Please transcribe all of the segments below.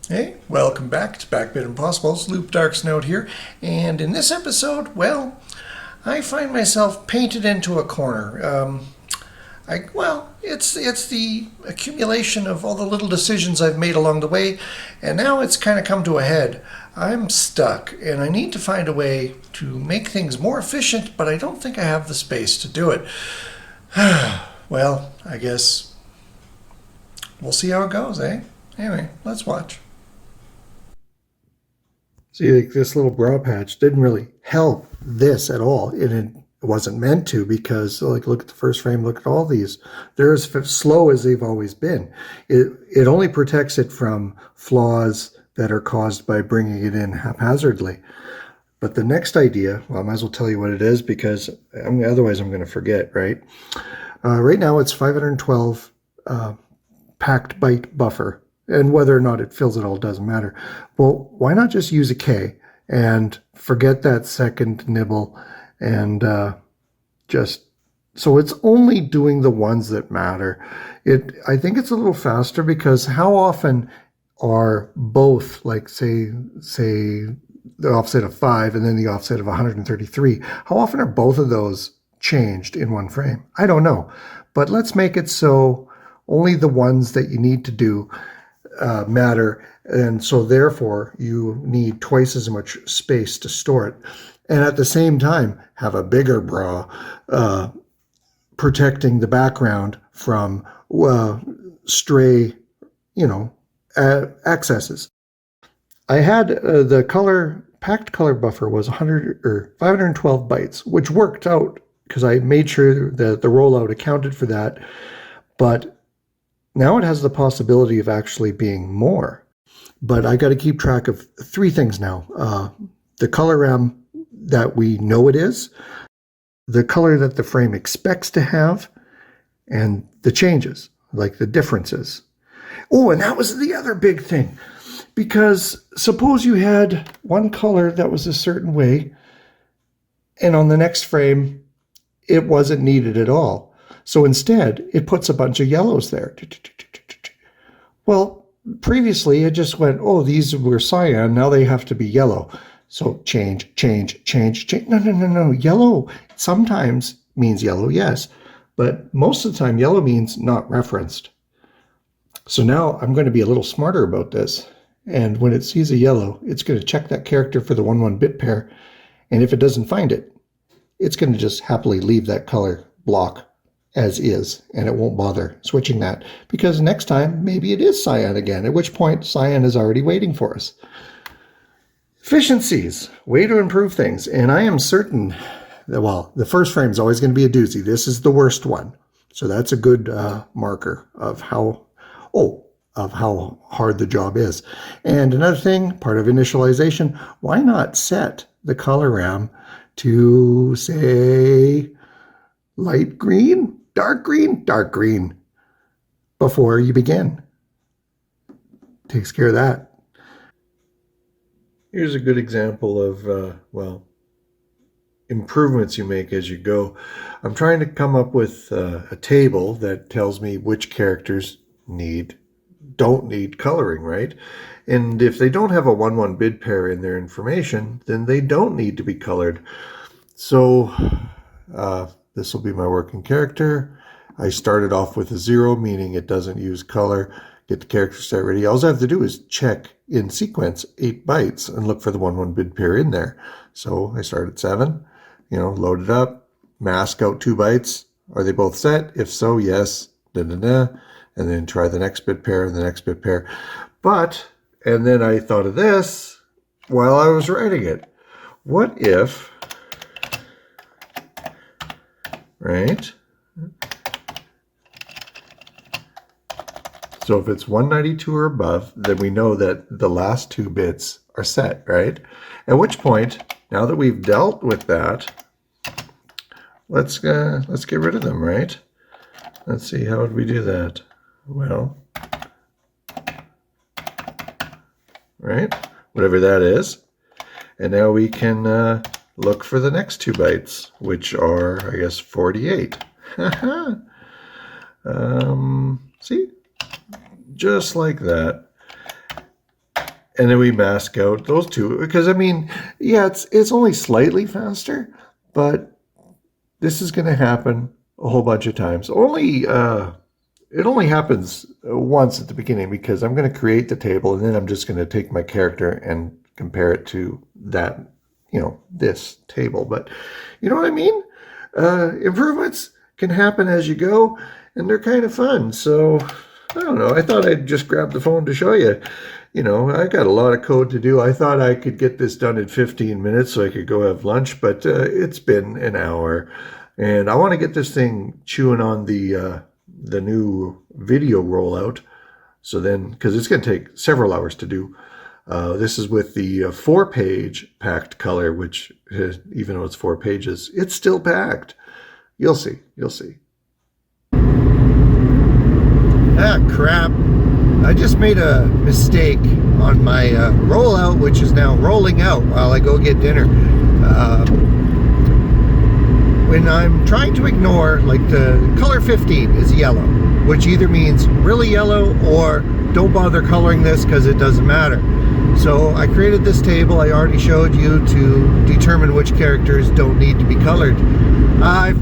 Hey, welcome back to BackBit Impossible's Loop Dark's Note here, and in this episode, well, I find myself painted into a corner. It's the accumulation of all the little decisions I've made along the way, and now it's kind of come to a head. I'm stuck, and I need to find a way to make things more efficient, but I don't think I have the space to do it. Well, I guess we'll see how it goes, eh? Anyway, let's watch. See, like this little brow patch didn't really help this at all. It wasn't meant to, because like, look at the first frame, look at all these. They're as slow as they've always been. It only protects it from flaws that are caused by bringing it in haphazardly. But the next idea, well, I might as well tell you what it is, because otherwise I'm going to forget, right? Right now it's 512 packed byte buffer. And whether or not it fills it all doesn't matter. Well, why not just use a K and forget that second nibble and so it's only doing the ones that matter. I think it's a little faster, because how often are both, like say the offset of 5 and then the offset of 133, how often are both of those changed in one frame? I don't know. But let's make it so only the ones that you need to do matter, and so therefore you need twice as much space to store it, and at the same time have a bigger bra protecting the background from stray, accesses. I had the packed color buffer was 100 or 512 bytes, which worked out because I made sure that the rollout accounted for that, but now it has the possibility of actually being more. But I got to keep track of three things now. The color RAM that we know it is, the color that the frame expects to have, and the changes, like the differences. Oh, and that was the other big thing. Because suppose you had one color that was a certain way, and on the next frame, it wasn't needed at all. So instead, it puts a bunch of yellows there. Well, previously it just went, oh, these were cyan, now they have to be yellow. So change. No. Yellow sometimes means yellow, yes. But most of the time, yellow means not referenced. So now I'm going to be a little smarter about this. And when it sees a yellow, it's going to check that character for the 1-1 bit pair. And if it doesn't find it, it's going to just happily leave that color block as is, and it won't bother switching that, because next time maybe it is cyan again, at which point cyan is already waiting for us. Efficiencies, way to improve things. And I am certain that, well, the first frame is always going to be a doozy. This is the worst one, so that's a good marker of how hard the job is. And another thing, part of initialization, why not set the color RAM to, say, light green, dark green, before you begin. Takes care of that. Here's a good example of, improvements you make as you go. I'm trying to come up with a table that tells me which characters don't need coloring, right? And if they don't have a 1-1 bit pair in their information, then they don't need to be colored. So this will be my working character. I started off with a 0, meaning it doesn't use color. Get the character set ready. All I have to do is check in sequence 8 bytes and look for the 1-1 bit pair in there. So I start at 7, load it up, mask out 2 bytes. Are they both set? If so, yes, and then try the next bit pair and the next bit pair. And then I thought of this while I was writing it. What if, right? So if it's 192 or above, then we know that the last 2 bits are set, right? At which point, now that we've dealt with that, let's get rid of them, right? Let's see, how would we do that? Well, right? Whatever that is. And now we can look for the next 2 bytes, which are, I guess, 48. See? Just like that. And then we mask out those two because I mean, yeah, it's only slightly faster, but this is going to happen a whole bunch of times. It only happens once at the beginning because I'm going to create the table and then I'm just going to take my character and compare it to that, this table. But you know what I mean? Improvements can happen as you go, and they're kind of fun. So I don't know. I thought I'd just grab the phone to show you. I got a lot of code to do. I thought I could get this done in 15 minutes so I could go have lunch, but it's been an hour. And I want to get this thing chewing on the new video rollout. So then, because it's going to take several hours to do. This is with the 4-page packed color, which even though it's 4 pages, it's still packed. You'll see. You'll see. Ah, crap. I just made a mistake on my rollout, which is now rolling out while I go get dinner. When I'm trying to ignore, like the color 15 is yellow, which either means really yellow or don't bother coloring this because it doesn't matter. So I created this table I already showed you to determine which characters don't need to be colored. I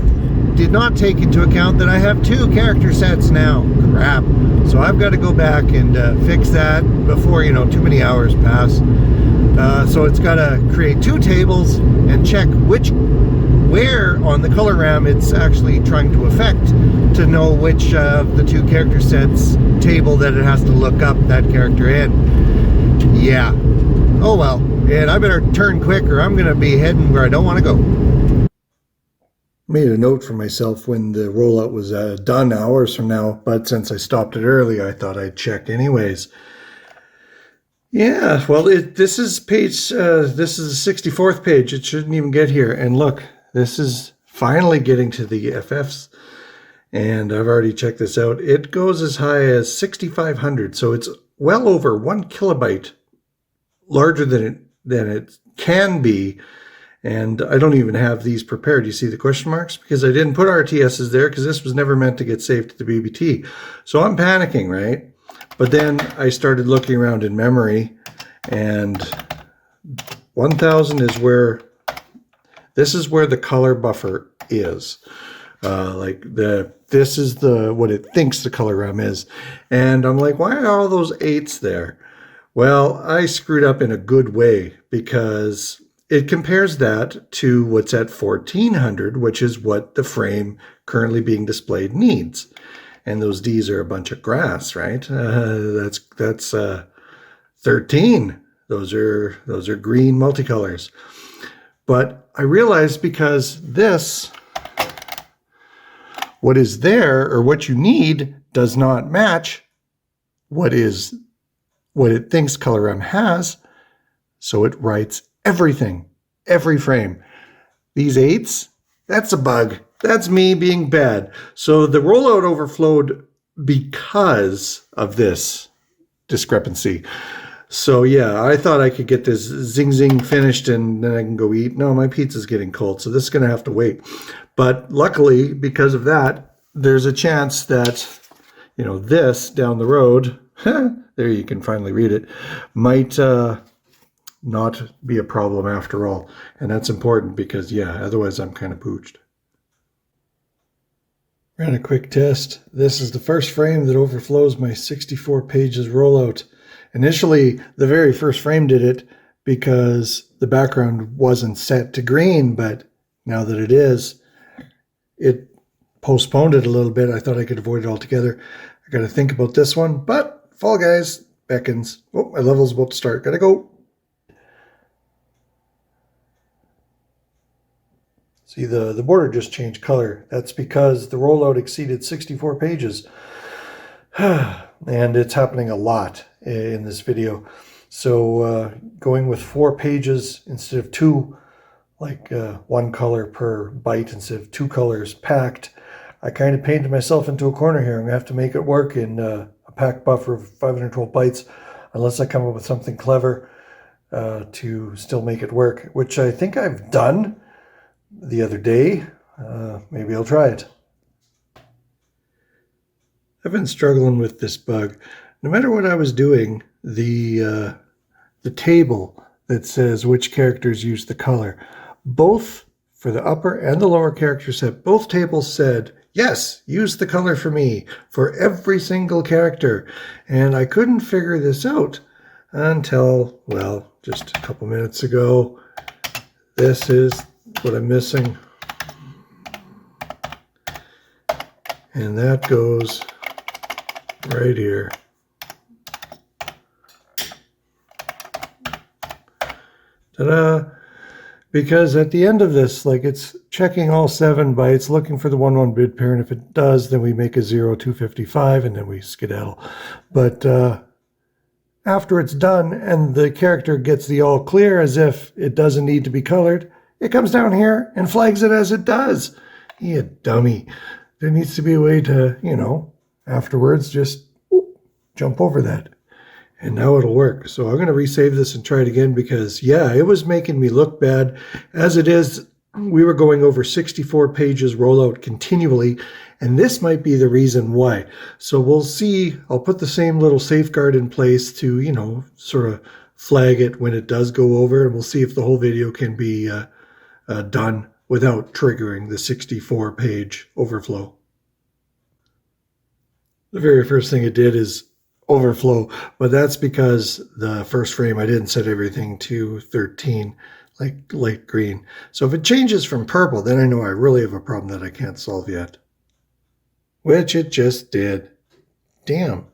did not take into account that I have 2 character sets now. Crap. So I've got to go back and fix that before, too many hours pass. So it's got to create 2 tables and check where on the color RAM it's actually trying to affect to know which of the 2 character sets table that it has to look up that character in. Yeah. Oh well. And I better turn quick or I'm going to be heading where I don't want to go. Made a note for myself when the rollout was done hours from now, but since I stopped it early, I thought I'd check anyways. Yeah, well, this is page, this is the 64th page. It shouldn't even get here. And look, this is finally getting to the FFs. And I've already checked this out. It goes as high as 6,500. So it's well over 1 kilobyte larger than it can be. And I don't even have these prepared. You see the question marks? Because I didn't put RTSs there because this was never meant to get saved to the BBT. So I'm panicking, right? But then I started looking around in memory, and 1000 is where, this is where the color buffer is. This is what it thinks the color RAM is. And I'm like, why are all those 8s there? Well, I screwed up in a good way because it compares that to what's at 1400, which is what the frame currently being displayed needs. And those Ds are a bunch of grass, right? That's 13. Those are green multicolors. But I realized because this, what is there or what you need does not match what it thinks color RAM has, so it writes everything, every frame. These 8s, that's a bug. That's me being bad. So the rollout overflowed because of this discrepancy. So yeah, I thought I could get this zing finished and then I can go eat. No, my pizza's getting cold, so this is going to have to wait. But luckily, because of that, there's a chance that, this down the road, there you can finally read it, might not be a problem after all. And that's important because, yeah, otherwise I'm kind of pooched. Ran a quick test. This is the first frame that overflows my 64 pages rollout. Initially, the very first frame did it because the background wasn't set to green, but now that it is, it postponed it a little bit. I thought I could avoid it altogether. I got to think about this one, but Fall Guys beckons. Oh, my level's about to start. Gotta go. See, the border just changed color. That's because the rollout exceeded 64 pages. And it's happening a lot in this video. So going with 4 pages instead of 2, like 1 color per byte instead of 2 colors packed, I kind of painted myself into a corner here. I'm going to have to make it work in a packed buffer of 512 bytes unless I come up with something clever to still make it work, which I think I've done the other day. Maybe I'll try it. I've been struggling with this bug. No matter what I was doing, the the table that says which characters use the color. Both for the upper and the lower character set, both tables said, yes, use the color for me for every single character. And I couldn't figure this out until, well, just a couple minutes ago. This is what I'm missing. And that goes right here. Ta-da! Because at the end of this, like, it's checking all 7 bytes, looking for the 1-1 bit pair, and if it does, then we make a 0-255, and then we skedaddle. But after it's done, and the character gets the all clear as if it doesn't need to be colored, it comes down here and flags it as it does. You dummy. There needs to be a way to, you know, afterwards just jump over that. And now it'll work. So I'm going to resave this and try it again because, yeah, it was making me look bad. As it is, we were going over 64 pages rollout continually, and this might be the reason why. So we'll see. I'll put the same little safeguard in place to, you know, sort of flag it when it does go over, and we'll see if the whole video can be done without triggering the 64-page overflow. The very first thing it did is overflow, but that's because the first frame I didn't set everything to 13, like light green. So if it changes from purple, then I know I really have a problem that I can't solve yet. Which it just did. Damn.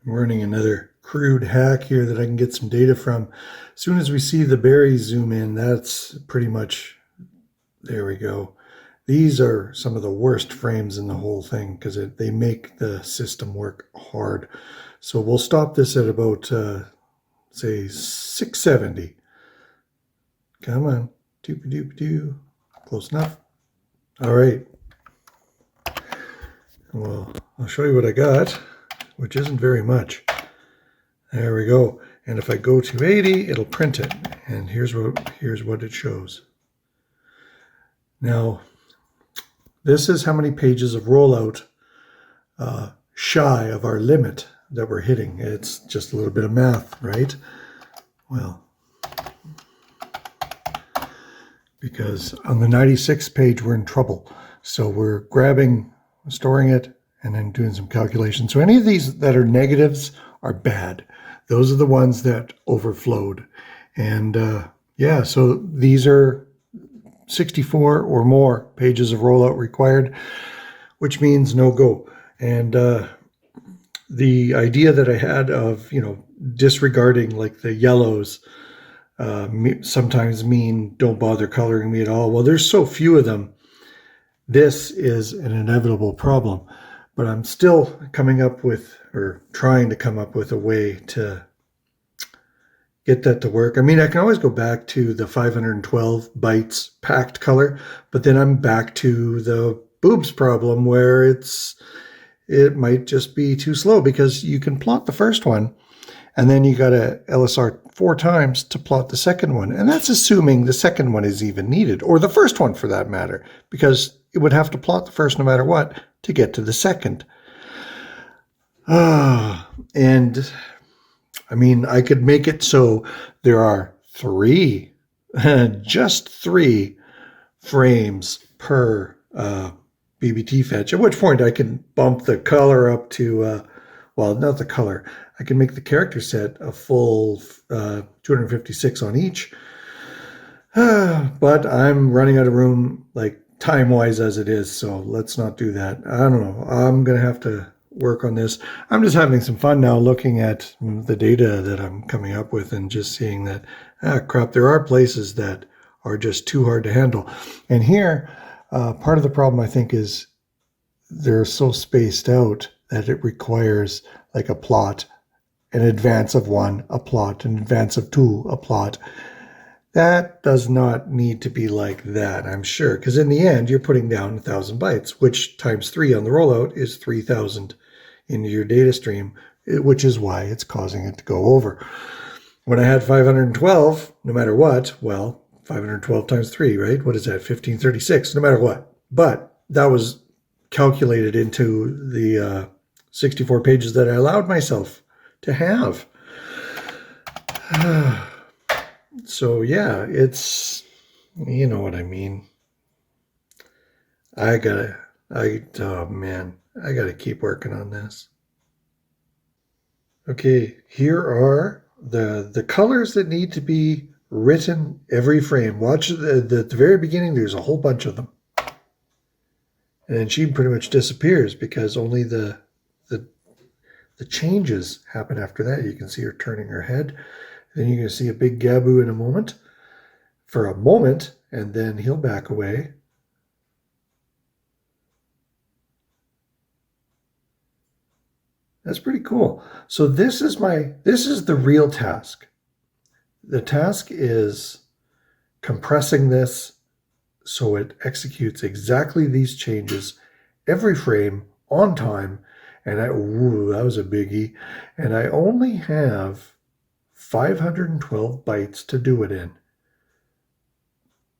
I'm running another crude hack here that I can get some data from. As soon as we see the berries zoom in, that's pretty much, there we go. These are some of the worst frames in the whole thing because they make the system work hard. So we'll stop this at about, say, 670. Come on. Doop-a-doop-a-doo. Close enough. All right. Well, I'll show you what I got, which isn't very much. There we go. And if I go to 80, it'll print it. And here's what it shows. Now, this is how many pages of rollout shy of our limit that we're hitting. It's just a little bit of math, right? Well, because on the 96th page, we're in trouble. So we're storing it, and then doing some calculations. So any of these that are negatives are bad. Those are the ones that overflowed. And yeah, so these are 64 or more pages of rollout required, which means no go. And the idea that I had of, you know, disregarding like the yellows sometimes mean don't bother coloring me at all. Well, there's so few of them. This is an inevitable problem, but I'm still coming up with, or trying to come up with, a way to get that to work. I mean, I can always go back to the 512 bytes packed color, but then I'm back to the boobs problem where it might just be too slow because you can plot the first one and then you got to LSR 4 times to plot the second one. And that's assuming the second one is even needed, or the first one for that matter, because it would have to plot the first no matter what to get to the second. And I mean, I could make it so there are 3, just 3 frames per BBT fetch, at which point I can bump the color up to, well, not the color. I can make the character set a full 256 on each. But I'm running out of room, like time-wise as it is, so let's not do that. I don't know. I'm going to have to work on this. I'm just having some fun now looking at the data that I'm coming up with and just seeing that, crap, there are places that are just too hard to handle. And here, part of the problem I think is they're so spaced out that it requires like a plot, an advance of 1, a plot, an advance of 2, a plot. That does not need to be like that, I'm sure, because in the end, you're putting down 1,000 bytes, which times 3 on the rollout is 3,000 into your data stream, which is why it's causing it to go over. When I had 512, no matter what, well, 512 times 3, right? What is that? 1536, no matter what. But that was calculated into the 64 pages that I allowed myself to have. So yeah, it's, you know what I mean. Oh man, I gotta keep working on this. Okay, here are the colors that need to be written every frame. Watch at the very beginning, there's a whole bunch of them. And then she pretty much disappears because only the changes happen after that. You can see her turning her head. Then you're going to see a big Gabu in a moment, for a moment, and then he'll back away. That's pretty cool. So this is the real task. The task is compressing this so it executes exactly these changes every frame on time. And that was a biggie. And I only have 512 bytes to do it in.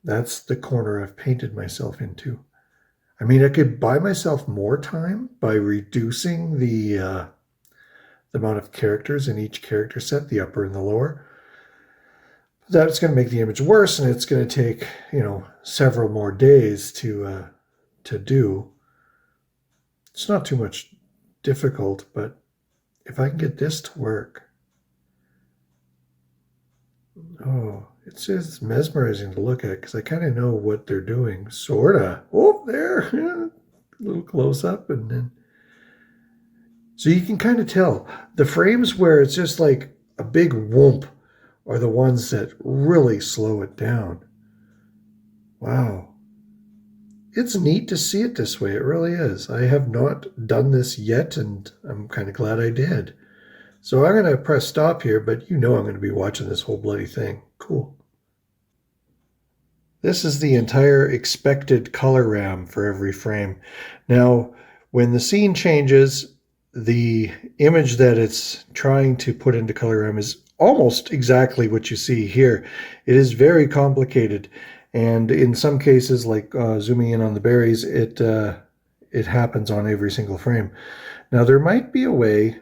That's the corner I've painted myself into. I mean, I could buy myself more time by reducing the amount of characters in each character set, the upper and the lower. That's going to make the image worse, and it's going to take, several more days to do. It's not too much difficult, but if I can get this to work, it's just mesmerizing to look at because I kind of know what they're doing, sorta. Oh, there, a little close up, and then so you can kind of tell the frames where it's just like a big whoomp are the ones that really slow it down. Wow. It's neat to see it this way. It really is. I have not done this yet, and I'm kind of glad I did. So I'm going to press stop here, but I'm going to be watching this whole bloody thing. Cool. This is the entire expected color RAM for every frame. Now, when the scene changes, the image that it's trying to put into color RAM is almost exactly what you see here. It is very complicated. And in some cases, like zooming in on the berries, it happens on every single frame. Now, there might be a way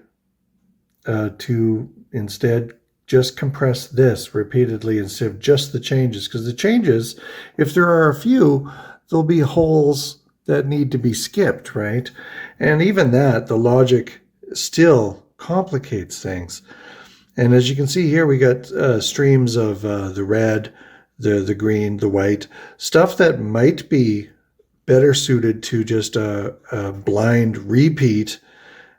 to instead just compress this repeatedly instead of just the changes. Because the changes, if there are a few, there'll be holes that need to be skipped, right? And even that, the logic still complicates things. And as you can see here, we got streams of the red, the green, the white, stuff that might be better suited to just a blind repeat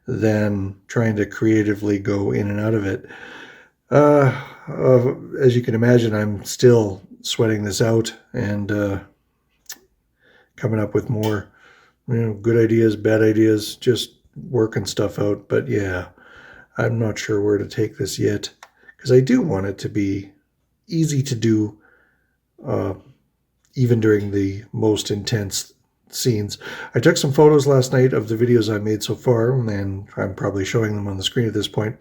than trying to creatively go in and out of it. As you can imagine, I'm still sweating this out and coming up with more, good ideas, bad ideas, just working stuff out. But yeah, I'm not sure where to take this yet because I do want it to be easy to do even during the most intense scenes. I took some photos last night of the videos I made so far, and I'm probably showing them on the screen at this point.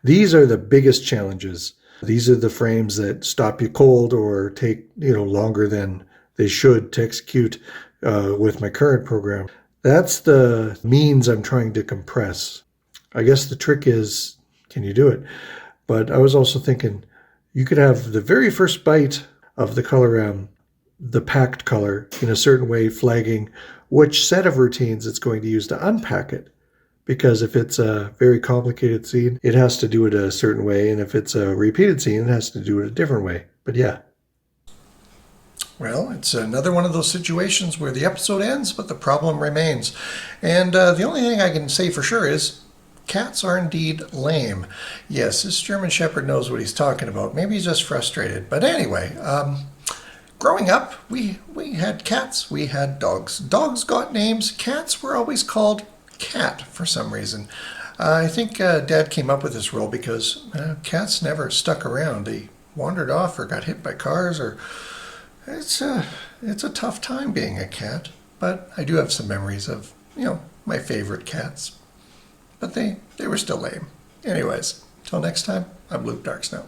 These are the biggest challenges. These are the frames that stop you cold or take longer than they should to execute with my current program. That's the means I'm trying to compress. I guess the trick is, can you do it? But I was also thinking you could have the very first byte of the color the packed color in a certain way, flagging which set of routines it's going to use to unpack it. Because if it's a very complicated scene, it has to do it a certain way. And if it's a repeated scene, it has to do it a different way. But yeah. Well, it's another one of those situations where the episode ends, but the problem remains. And the only thing I can say for sure is cats are indeed lame. Yes, this German Shepherd knows what he's talking about. Maybe he's just frustrated. But anyway, growing up, we had cats, we had dogs. Dogs got names. Cats were always called Cat for some reason. I think Dad came up with this rule because cats never stuck around. They wandered off or got hit by cars, or it's a tough time being a cat. But I do have some memories of my favorite cats. But they were still lame. Anyways, till next time, I'm Luke Darksnow.